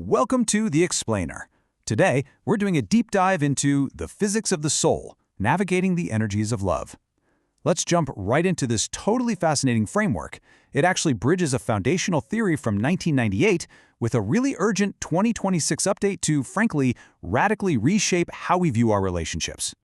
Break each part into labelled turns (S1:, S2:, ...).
S1: Welcome to The Explainer. Today, we're doing a deep dive into the physics of the soul, navigating the energies of love. Let's jump right into this totally fascinating framework. It actually bridges a foundational theory from 1998 with a really urgent 2026 update to, frankly, radically reshape how we view our relationships.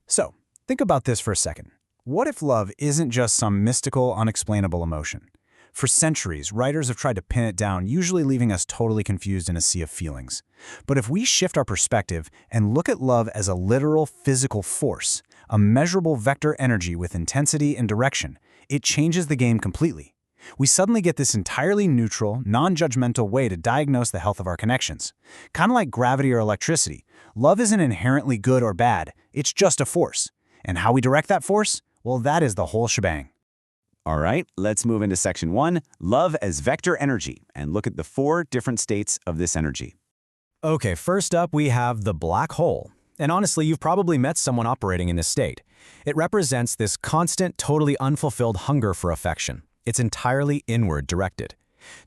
S1: So, think about this for a second. What if love isn't just some mystical, unexplainable emotion? For centuries, writers have tried to pin it down, usually leaving us totally confused in a sea of feelings. But if we shift our perspective and look at love as a literal physical force, a measurable vector energy with intensity and direction, it changes the game completely. We suddenly get this entirely neutral, non-judgmental way to diagnose the health of our connections. Kind of like gravity or electricity, love isn't inherently good or bad, it's just a force. And how we direct that force? Well, that is the whole shebang.
S2: All right, let's move into section 1, love as vector energy, and look at the 4 different states of this energy.
S3: Okay, first up we have the black hole. And honestly, you've probably met someone operating in this state. It represents this constant, totally unfulfilled hunger for affection. It's entirely inward directed.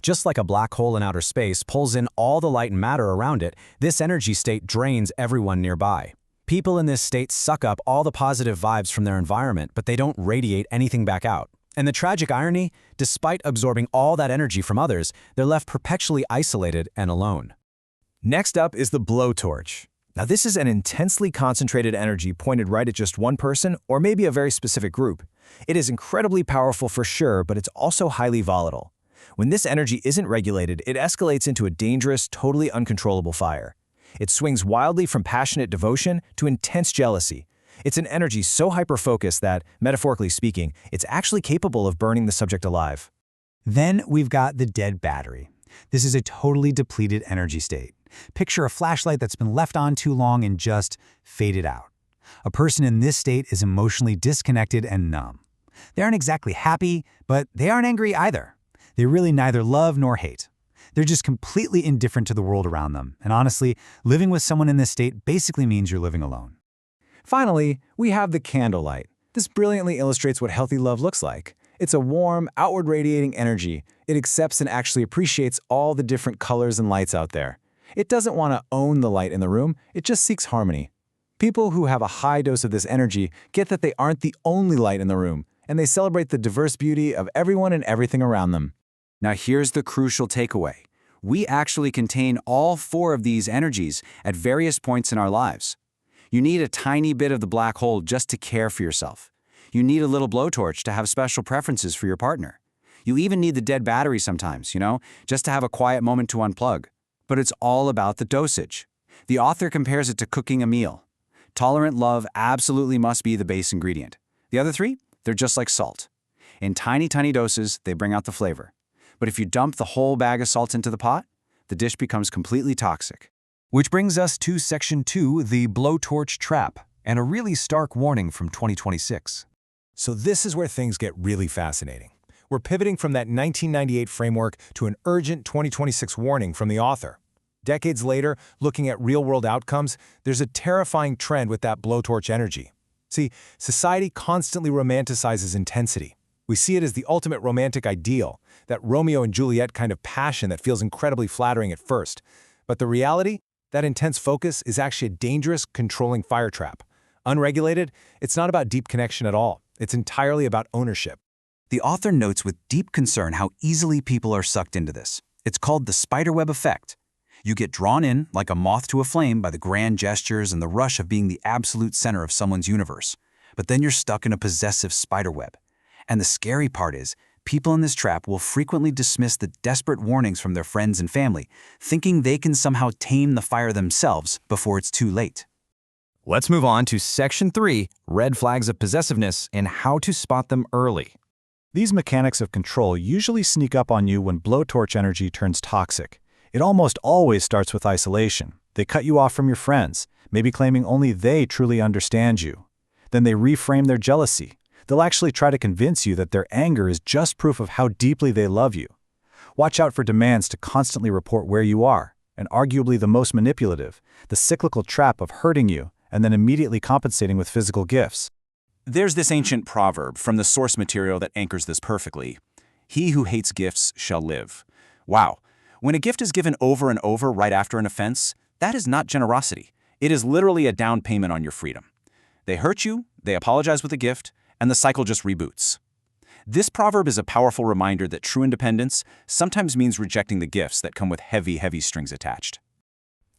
S3: Just like a black hole in outer space pulls in all the light and matter around it, this energy state drains everyone nearby. People in this state suck up all the positive vibes from their environment, but they don't radiate anything back out. And the tragic irony, despite absorbing all that energy from others, they're left perpetually isolated and alone.
S4: Next up is the blowtorch. Now this is an intensely concentrated energy pointed right at just one person or maybe a very specific group. It is incredibly powerful for sure, but it's also highly volatile. When this energy isn't regulated, it escalates into a dangerous, totally uncontrollable fire. It swings wildly from passionate devotion to intense jealousy. It's an energy so hyper-focused that, metaphorically speaking, it's actually capable of burning the subject alive.
S1: Then we've got the dead battery. This is a totally depleted energy state. Picture a flashlight that's been left on too long and just faded out. A person in this state is emotionally disconnected and numb. They aren't exactly happy, but they aren't angry either. They really neither love nor hate. They're just completely indifferent to the world around them. And honestly, living with someone in this state basically means you're living alone.
S4: Finally, we have the candlelight. This brilliantly illustrates what healthy love looks like. It's a warm, outward radiating energy. It accepts and actually appreciates all the different colors and lights out there. It doesn't want to own the light in the room, it just seeks harmony. People who have a high dose of this energy get that they aren't the only light in the room, and they celebrate the diverse beauty of everyone and everything around them.
S2: Now here's the crucial takeaway. We actually contain all 4 of these energies at various points in our lives. You need a tiny bit of the black hole just to care for yourself. You need a little blowtorch to have special preferences for your partner. You even need the dead battery sometimes, just to have a quiet moment to unplug. But it's all about the dosage. The author compares it to cooking a meal. Tolerant love absolutely must be the base ingredient. The other 3, they're just like salt. In tiny, tiny doses, they bring out the flavor. But if you dump the whole bag of salt into the pot, the dish becomes completely toxic.
S3: Which brings us to section 2, the blowtorch trap, and a really stark warning from 2026.
S4: So this is where things get really fascinating. We're pivoting from that 1998 framework to an urgent 2026 warning from the author. Decades later, looking at real-world outcomes, there's a terrifying trend with that blowtorch energy. See, society constantly romanticizes intensity. We see it as the ultimate romantic ideal, that Romeo and Juliet kind of passion that feels incredibly flattering at first. But the reality? That intense focus is actually a dangerous, controlling fire trap. Unregulated, it's not about deep connection at all. It's entirely about ownership.
S1: The author notes with deep concern how easily people are sucked into this. It's called the spiderweb effect. You get drawn in, like a moth to a flame, by the grand gestures and the rush of being the absolute center of someone's universe. But then you're stuck in a possessive spiderweb. And the scary part is, people in this trap will frequently dismiss the desperate warnings from their friends and family, thinking they can somehow tame the fire themselves before it's too late.
S3: Let's move on to section 3, red flags of possessiveness and how to spot them early.
S5: These mechanics of control usually sneak up on you when blowtorch energy turns toxic. It almost always starts with isolation. They cut you off from your friends, maybe claiming only they truly understand you. Then they reframe their jealousy. They'll actually try to convince you that their anger is just proof of how deeply they love you. Watch out for demands to constantly report where you are, and arguably the most manipulative, the cyclical trap of hurting you and then immediately compensating with physical gifts.
S2: There's this ancient proverb from the source material that anchors this perfectly. He who hates gifts shall live. Wow, When a gift is given over and over right after an offense, that is not generosity. It is literally a down payment on your freedom. They hurt you, they apologize with a gift, and the cycle just reboots. This proverb is a powerful reminder that true independence sometimes means rejecting the gifts that come with heavy, heavy strings attached.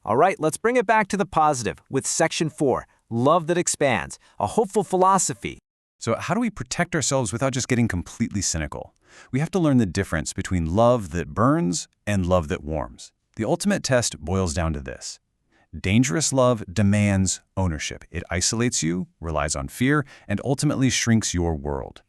S3: All right, let's bring it back to the positive with Section 4, Love That Expands, a hopeful philosophy.
S1: So how do we protect ourselves without just getting completely cynical? We have to learn the difference between love that burns and love that warms. The ultimate test boils down to this. Dangerous love demands ownership. It isolates you, relies on fear, and ultimately shrinks your world.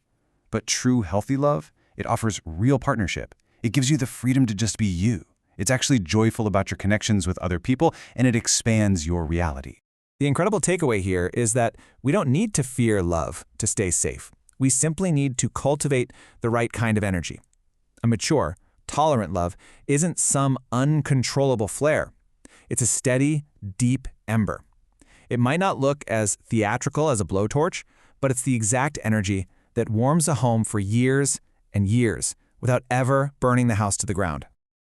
S1: But true, healthy love, it offers real partnership. It gives you the freedom to just be you. It's actually joyful about your connections with other people, and it expands your reality.
S4: The incredible takeaway here is that we don't need to fear love to stay safe. We simply need to cultivate the right kind of energy. A mature, tolerant love isn't some uncontrollable flare. It's a steady, deep ember. It might not look as theatrical as a blowtorch, but it's the exact energy that warms a home for years and years without ever burning the house to the ground.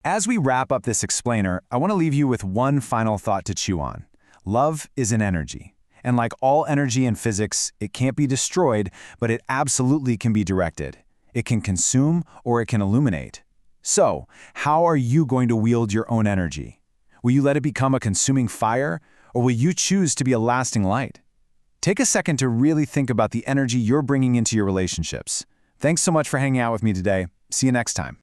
S5: As we wrap up this explainer, I want to leave you with one final thought to chew on. Love is an energy. And like all energy in physics, it can't be destroyed, but it absolutely can be directed. It can consume or it can illuminate. So, how are you going to wield your own energy? Will you let it become a consuming fire, or will you choose to be a lasting light? Take a second to really think about the energy you're bringing into your relationships. Thanks so much for hanging out with me today. See you next time.